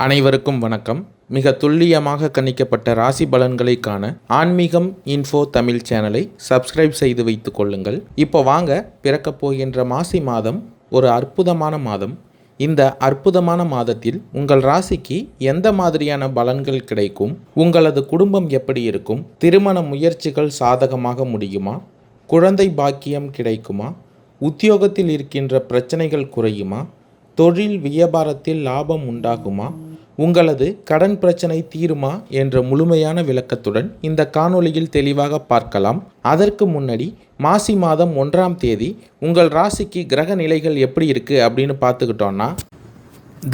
அனைவருக்கும் வணக்கம். மிக துல்லியமாக கணிக்கப்பட்ட ராசி பலன்களை காண ஆன்மீகம் இன்ஃபோ தமிழ் சேனலை சப்ஸ்கிரைப் செய்து வைத்துக் கொள்ளுங்கள். இப்போ வாங்க, பிறக்கப் போகின்ற மாசி மாதம் ஒரு அற்புதமான மாதம். இந்த அற்புதமான மாதத்தில் உங்கள் ராசிக்கு எந்த மாதிரியான பலன்கள் கிடைக்கும், உங்களது குடும்பம் எப்படி இருக்கும், திருமண முயற்சிகள் சாதகமாக முடியுமா, குழந்தை பாக்கியம் கிடைக்குமா, உத்தியோகத்தில் இருக்கின்ற பிரச்சனைகள் குறையுமா, தொழில் வியாபாரத்தில் லாபம் உண்டாகுமா, உங்களது கடன் பிரச்சனை தீருமா என்ற முழுமையான விளக்கத்துடன் இந்த காணொளியில் தெளிவாக பார்க்கலாம். அதற்கு முன்னாடி மாசி மாதம் 1ஆம் தேதி உங்கள் ராசிக்கு கிரக நிலைகள் எப்படி இருக்குது அப்படின்னு பார்த்துக்கிட்டோன்னா,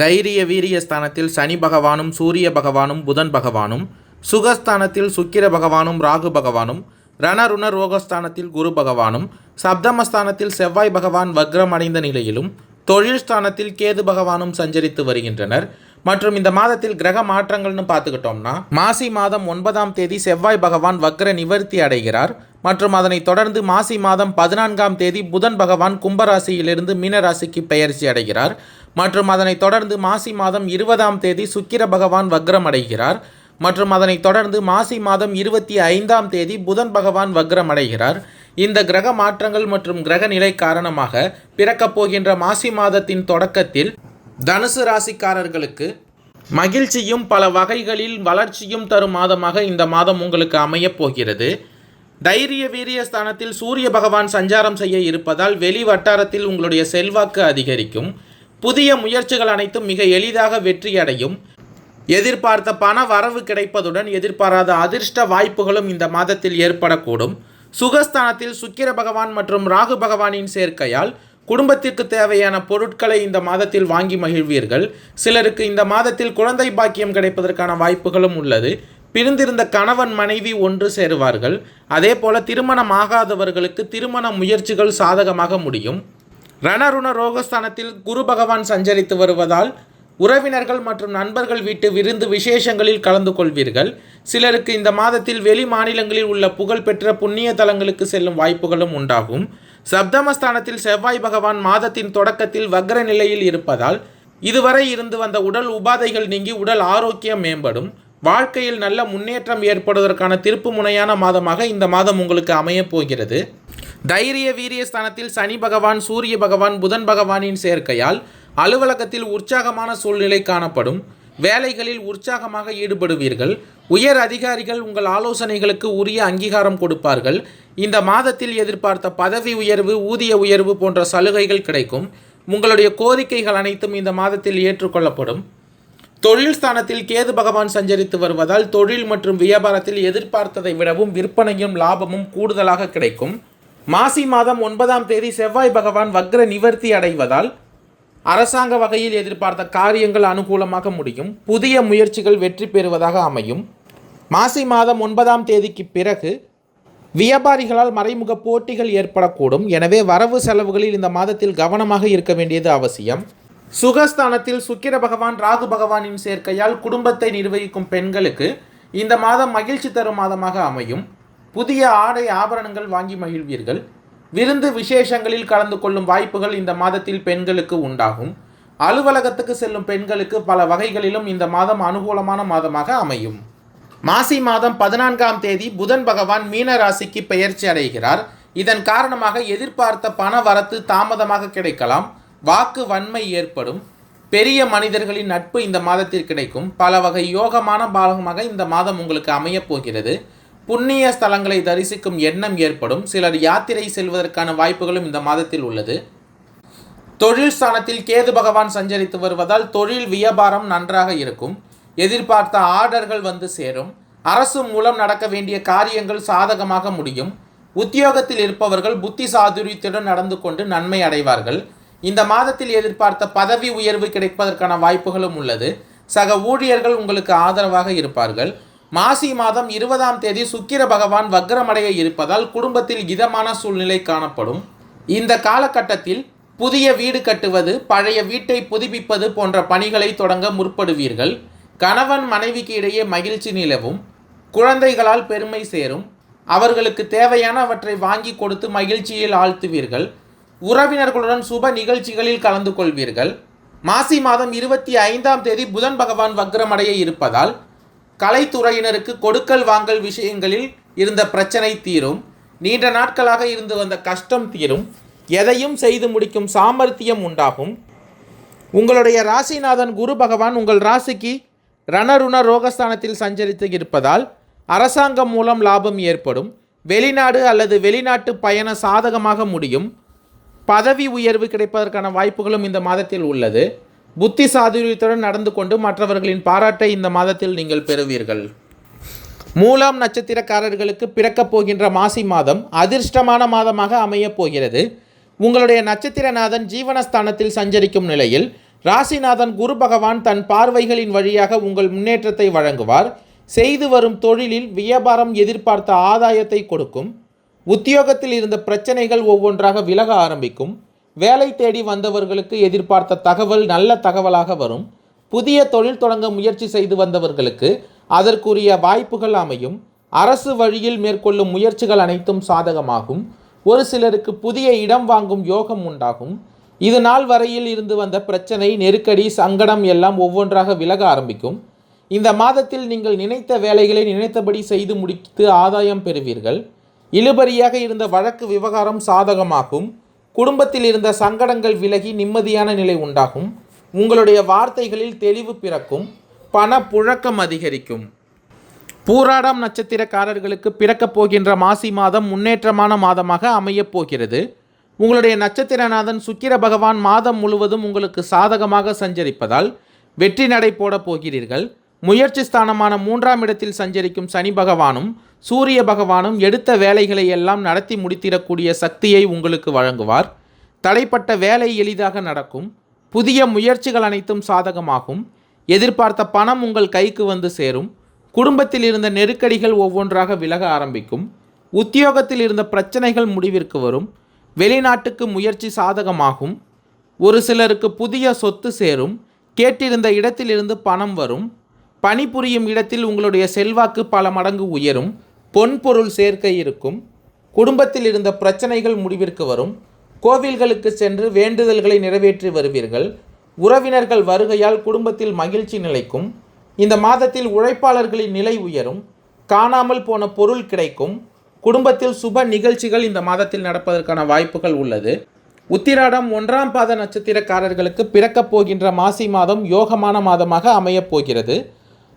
தைரிய வீரிய ஸ்தானத்தில் சனி பகவானும் சூரிய பகவானும் புதன் பகவானும், சுகஸ்தானத்தில் சுக்கிர பகவானும் ராகு பகவானும், ரணருண ரோகஸ்தானத்தில் குரு பகவானும், சப்தமஸ்தானத்தில் செவ்வாய் பகவான் வக்ரம் அடைந்த நிலையிலும், தொழில் ஸ்தானத்தில் கேது பகவானும் சஞ்சரித்து வருகின்றனர். மற்றும் இந்த மாதத்தில் கிரக மாற்றங்கள்னு பார்த்துக்கிட்டோம்னா, மாசி மாதம் 9ஆம் தேதி செவ்வாய் பகவான் வக்ர நிவர்த்தி அடைகிறார். மற்றும் அதனைத் தொடர்ந்து மாசி மாதம் 14ஆம் தேதி புதன் பகவான் கும்பராசியிலிருந்து மீனராசிக்கு பெயர்ச்சி அடைகிறார். மற்றும் அதனைத் தொடர்ந்து மாசி மாதம் 20ஆம் தேதி சுக்கிர பகவான் வக்ரம் அடைகிறார். மற்றும் அதனைத் தொடர்ந்து மாசி மாதம் 25ஆம் தேதி புதன் பகவான் வக்ரம் அடைகிறார். இந்த கிரக மாற்றங்கள் மற்றும் கிரக நிலை காரணமாக பிறக்கப் போகின்ற மாசி மாதத்தின் தொடக்கத்தில் தனுசு ராசிக்காரர்களுக்கு மகிழ்ச்சியும் பல வகைகளில் வளர்ச்சியும் தரும் மாதமாக இந்த மாதம் உங்களுக்கு அமையப் போகிறது. தைரிய வீரிய ஸ்தானத்தில் சூரிய பகவான் சஞ்சாரம் செய்ய இருப்பதால் வெளி வட்டாரத்தில் உங்களுடைய செல்வாக்கு அதிகரிக்கும். புதிய முயற்சிகள் அனைத்தும் மிக எளிதாக வெற்றியடையும். எதிர்பார்த்த பண வரவு கிடைப்பதுடன் எதிர்பாராத அதிர்ஷ்ட வாய்ப்புகளும் இந்த மாதத்தில் ஏற்படக்கூடும். சுகஸ்தானத்தில் சுக்கிர பகவான் மற்றும் ராகு பகவானின் சேர்க்கையால் குடும்பத்திற்கு தேவையான பொருட்களை இந்த மாதத்தில் வாங்கி மகிழ்வீர்கள். சிலருக்கு இந்த மாதத்தில் குழந்தை பாக்கியம் கிடைப்பதற்கான வாய்ப்புகளும் உள்ளது. பிரிந்திருந்த கணவன் மனைவி ஒன்று சேருவார்கள். அதே போல திருமணம் ஆகாதவர்களுக்கு திருமண முயற்சிகள் சாதகமாக முடியும். ரணருண ரோகஸ்தானத்தில் குரு பகவான் சஞ்சரித்து வருவதால் உறவினர்கள் மற்றும் நண்பர்கள் வீட்டு விருந்து விசேஷங்களில் கலந்து கொள்வீர்கள். சிலருக்கு இந்த மாதத்தில் வெளி மாநிலங்களில் உள்ள புகழ்பெற்ற புண்ணிய தலங்களுக்கு செல்லும் வாய்ப்புகளும் உண்டாகும். சப்தமஸ்தானத்தில் செவ்வாய் பகவான் மாதத்தின் தொடக்கத்தில் வக்ர நிலையில் இருப்பதால் இதுவரை இருந்து வந்த உடல் உபாதைகள் நீங்கி உடல் ஆரோக்கியம் மேம்படும். வாழ்க்கையில் நல்ல முன்னேற்றம் ஏற்படுவதற்கான திருப்பு முனையான மாதமாக இந்த மாதம் உங்களுக்கு அமையப் போகிறது. தைரிய வீரிய ஸ்தானத்தில் சனி பகவான் சூரிய பகவான் புதன் பகவானின் சேர்க்கையால் அலுவலகத்தில் உற்சாகமான சூழ்நிலை காணப்படும். வேலைகளில் உற்சாகமாக ஈடுபடுவீர்கள். உயர் அதிகாரிகள் உங்கள் ஆலோசனைகளுக்கு உரிய அங்கீகாரம் கொடுப்பார்கள். இந்த மாதத்தில் எதிர்பார்த்த பதவி உயர்வு, ஊதிய உயர்வு போன்ற சலுகைகள் கிடைக்கும். உங்களுடைய கோரிக்கைகள் அனைத்தும் இந்த மாதத்தில் ஏற்றுக்கொள்ளப்படும். தொழில் ஸ்தானத்தில் கேது பகவான் சஞ்சரித்து வருவதால் தொழில் மற்றும் வியாபாரத்தில் எதிர்பார்த்ததை விடவும் விற்பனையும் லாபமும் கூடுதலாக கிடைக்கும். மாசி மாதம் 9ஆம் தேதி செவ்வாய் பகவான் வக்ர நிவர்த்தி அடைவதால் அரசாங்க வகையில் எதிர்பார்த்த காரியங்கள் அனுகூலமாக முடியும். புதிய முயற்சிகள் வெற்றி பெறுவதாக அமையும். மாசி மாதம் 9ஆம் தேதிக்கு பிறகு வியாபாரிகளால் மறைமுக போட்டிகள் ஏற்படக்கூடும். எனவே வரவு செலவுகளில் இந்த மாதத்தில் கவனமாக இருக்க வேண்டியது அவசியம். சுகஸ்தானத்தில் சுக்கிர பகவான் ராகு பகவானின் சேர்க்கையால் குடும்பத்தை நிர்வகிக்கும் பெண்களுக்கு இந்த மாதம் மகிழ்ச்சி தரும் மாதமாக அமையும். புதிய ஆடை ஆபரணங்கள் வாங்கி மகிழ்வீர்கள். விருந்து விசேஷங்களில் கலந்து கொள்ளும் வாய்ப்புகள் இந்த மாதத்தில் பெண்களுக்கு உண்டாகும். அலுவலகத்துக்கு செல்லும் பெண்களுக்கு பல வகைகளிலும் இந்த மாதம் அனுகூலமான மாதமாக அமையும். மாசி மாதம் 14ஆம் தேதி புதன் பகவான் மீன ராசிக்கு பெயர்ச்சி அடைகிறார். இதன் காரணமாக எதிர்பார்த்த பண வரத்து தாமதமாக கிடைக்கலாம். வாக்கு வன்மை ஏற்படும். பெரிய மனிதர்களின் நட்பு இந்த மாதத்தில் கிடைக்கும். பல வகை யோகமான பாகமாக இந்த மாதம் உங்களுக்கு அமையப் போகிறது. புண்ணிய ஸ்தலங்களை தரிசிக்கும் எண்ணம் ஏற்படும். சிலர் யாத்திரை செல்வதற்கான வாய்ப்புகளும் இந்த மாதத்தில் உள்ளது. தொழில் ஸ்தானத்தில் கேது பகவான் சஞ்சரித்து வருவதால் தொழில் வியாபாரம் நன்றாக இருக்கும். எதிர்பார்த்த ஆர்டர்கள் வந்து சேரும். அரசு மூலம் நடக்க வேண்டிய காரியங்கள் சாதகமாக முடியும். உத்தியோகத்தில் இருப்பவர்கள் புத்தி சாதுரியத்துடன் நடந்து கொண்டு நன்மை அடைவார்கள். இந்த மாதத்தில் எதிர்பார்த்த பதவி உயர்வு கிடைப்பதற்கான வாய்ப்புகளும் உள்ளது. சக ஊழியர்கள் உங்களுக்கு ஆதரவாக இருப்பார்கள். மாசி மாதம் 20ஆம் தேதி சுக்கிர பகவான் வக்ரமடைய இருப்பதால் குடும்பத்தில் இதமான சூழ்நிலை காணப்படும். இந்த காலகட்டத்தில் புதிய வீடு கட்டுவது, பழைய வீட்டை புதுப்பிப்பது போன்ற பணிகளை தொடங்க முற்படுவீர்கள். கணவன் மனைவிக்கு இடையே மகிழ்ச்சி நிலவும். குழந்தைகளால் பெருமை சேரும். அவர்களுக்கு தேவையானவற்றை வாங்கி கொடுத்து மகிழ்ச்சியில் ஆழ்த்துவீர்கள். உறவினர்களுடன் சுப நிகழ்ச்சிகளில் கலந்து கொள்வீர்கள். மாசி மாதம் 25ஆம் தேதி புதன் பகவான் வக்ரமடைய இருப்பதால் கலைத்துறையினருக்கு கொடுக்கல் வாங்கல் விஷயங்களில் இருந்த பிரச்சனை தீரும். நீண்ட நாட்களாக இருந்து வந்த கஷ்டம் தீரும். எதையும் செய்து முடிக்கும் சாமர்த்தியம் உண்டாகும். உங்களுடைய ராசிநாதன் குரு பகவான் உங்கள் ராசிக்கு ரணருண ரோகஸ்தானத்தில் சஞ்சரித்து இருப்பதால் அரசாங்கம் மூலம் லாபம் ஏற்படும். வெளிநாடு அல்லது வெளிநாட்டு பயணம் சாதகமாக முடியும். பதவி உயர்வு கிடைப்பதற்கான வாய்ப்புகளும் இந்த மாதத்தில் உள்ளது. புத்தி சாதுரியத்துடன் நடந்து கொண்டு மற்றவர்களின் பாராட்டை இந்த மாதத்தில் நீங்கள் பெறுவீர்கள். மூலம் நட்சத்திரக்காரர்களுக்கு பிறக்கப் போகின்ற மாசி மாதம் அதிர்ஷ்டமான மாதமாக அமையப் போகிறது. உங்களுடைய நட்சத்திரநாதன் ஜீவனஸ்தானத்தில் சஞ்சரிக்கும் நிலையில் ராசிநாதன் குரு பகவான் தன் பார்வைகளின் வழியாக உங்கள் முன்னேற்றத்தை வழங்குவார். செய்து வரும் தொழிலில் வியாபாரம் எதிர்பார்த்த ஆதாயத்தை கொடுக்கும். உத்தியோகத்தில் இருந்த பிரச்சனைகள் ஒவ்வொன்றாக விலக ஆரம்பிக்கும். வேலை தேடி வந்தவர்களுக்கு எதிர்பார்த்த தகவல் நல்ல தகவலாக வரும். புதிய தொழில் தொடங்க முயற்சி செய்து வந்தவர்களுக்கு அதற்குரிய வாய்ப்புகள் அமையும். அரசு வழியில் மேற்கொள்ளும் முயற்சிகள் அனைத்தும் சாதகமாகும். ஒரு சிலருக்கு புதிய இடம் வாங்கும் யோகம் உண்டாகும். இது நாள் வரையில் இருந்து வந்த பிரச்சனை, நெருக்கடி, சங்கடம் எல்லாம் ஒவ்வொன்றாக விலக ஆரம்பிக்கும். இந்த மாதத்தில் நீங்கள் நினைத்த வேலைகளை நினைத்தபடி செய்து முடித்து ஆதாயம் பெறுவீர்கள். இழுபறியாக இருந்த வழக்கு விவகாரம் சாதகமாகும். குடும்பத்தில் இருந்த சங்கடங்கள் விலகி நிம்மதியான நிலை உண்டாகும். உங்களுடைய வார்த்தைகளில் தெளிவு பிறக்கும். பண புழக்கம் அதிகரிக்கும். பூராடம் நட்சத்திரக்காரர்களுக்கு பிறக்கப் போகின்ற மாசி மாதம் முன்னேற்றமான மாதமாக அமையப் போகிறது. உங்களுடைய நட்சத்திரநாதன் சுக்கிர பகவான் மாதம் முழுவதும் உங்களுக்கு சாதகமாக சஞ்சரிப்பதால் வெற்றி நடை போட போகிறீர்கள். முயற்சி ஸ்தானமான 3ஆம் இடத்தில் சஞ்சரிக்கும் சனி பகவானும் சூரிய பகவானும் எடுத்த வேலைகளை எல்லாம் நடத்தி முடித்திடக்கூடிய சக்தியை உங்களுக்கு வழங்குவார். தடைப்பட்ட வேலை எளிதாக நடக்கும். புதிய முயற்சிகள் அனைத்தும் சாதகமாகும். எதிர்பார்த்த பணம் உங்கள் கைக்கு வந்து சேரும். குடும்பத்தில் இருந்த நெருக்கடிகள் ஒவ்வொன்றாக விலக ஆரம்பிக்கும். உத்தியோகத்தில் இருந்த பிரச்சனைகள் முடிவிற்கு வரும். வெளிநாட்டுக்கு முயற்சி சாதகமாகும். ஒரு சிலருக்கு புதிய சொத்து சேரும். கேட்டிருந்த இடத்திலிருந்து பணம் வரும். பணிபுரியும் இடத்தில் உங்களுடைய செல்வாக்கு பல மடங்கு உயரும். பொன்பொருள் சேர்க்கை இருக்கும். குடும்பத்தில் இருந்த பிரச்சனைகள் முடிவிற்கு வரும். கோவில்களுக்கு சென்று வேண்டுதல்களை நிறைவேற்றி வருவீர்கள். உறவினர்கள் வருகையால் குடும்பத்தில் மகிழ்ச்சி நிலைக்கும். இந்த மாதத்தில் உழைப்பாளர்களின் நிலை உயரும். காணாமல் போன பொருள் கிடைக்கும். குடும்பத்தில் சுப நிகழ்ச்சிகள் இந்த மாதத்தில் நடப்பதற்கான வாய்ப்புகள் உள்ளது. உத்திராடம் 1ஆம் பாத நட்சத்திரக்காரர்களுக்கு பிறக்கப் போகின்ற மாசி மாதம் யோகமான மாதமாக அமையப் போகிறது.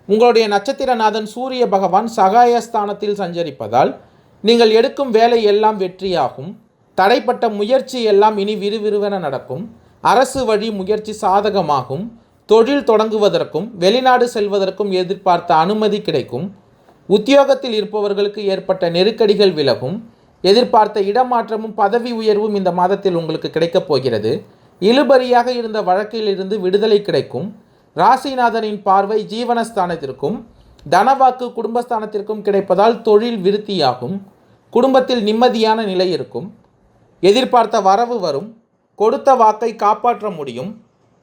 உங்களுடைய நட்சத்திரநாதன் சூரிய பகவான் சகாயஸ்தானத்தில் சஞ்சரிப்பதால் நீங்கள் எடுக்கும் வேலை எல்லாம் வெற்றியாகும். தடைப்பட்ட முயற்சி எல்லாம் இனி விறுவிறுவென நடக்கும். அரசு வழி முயற்சி சாதகமாகும். தொழில் தொடங்குவதற்கும் வெளிநாடு செல்வதற்கும் எதிர்பார்த்த அனுமதி கிடைக்கும். உத்தியோகத்தில் இருப்பவர்களுக்கு ஏற்பட்ட நெருக்கடிகள் விலகும். எதிர்பார்த்த இடமாற்றமும் பதவி உயர்வும் இந்த மாதத்தில் உங்களுக்கு கிடைக்கப் போகிறது. இழுபறியாக இருந்த வழக்கிலிருந்து விடுதலை கிடைக்கும். ராசிநாதனின் பார்வை ஜீவனஸ்தானத்திற்கும் தனவாக்கு குடும்பஸ்தானத்திற்கும் கிடைப்பதால் தொழில் விருத்தியாகும். குடும்பத்தில் நிம்மதியான நிலை இருக்கும். எதிர்பார்த்த வரவு வரும். கொடுத்த வாக்கை காப்பாற்ற முடியும்.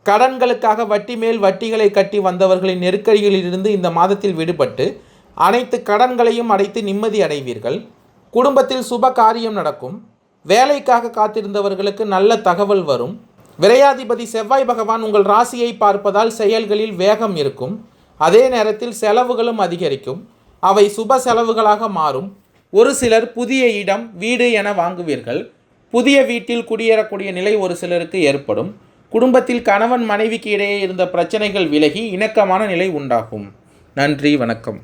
கடன்களுக்காக வட்டி மேல் வட்டிகளை கட்டி வந்தவர்களின் நெருக்கடிகளிலிருந்து இந்த மாதத்தில் விடுபட்டு அனைத்து கடன்களையும் அடைத்து நிம்மதி அடைவீர்கள். குடும்பத்தில் சுப காரியம் நடக்கும். வேலைக்காக காத்திருந்தவர்களுக்கு நல்ல தகவல் வரும். விரையாதிபதி செவ்வாய் பகவான் உங்கள் ராசியை பார்ப்பதால் செயல்களில் வேகம் இருக்கும். அதே நேரத்தில் செலவுகளும் அதிகரிக்கும். அவை சுப செலவுகளாக மாறும். ஒரு சிலர் புதிய இடம், வீடு என வாங்குவீர்கள். புதிய வீட்டில் குடியேறக்கூடிய நிலை ஒரு சிலருக்கு ஏற்படும். குடும்பத்தில் கணவன் மனைவிக்கு இடையே இருந்த பிரச்சனைகள் விலகி இணக்கமான நிலை உண்டாகும். நன்றி, வணக்கம்.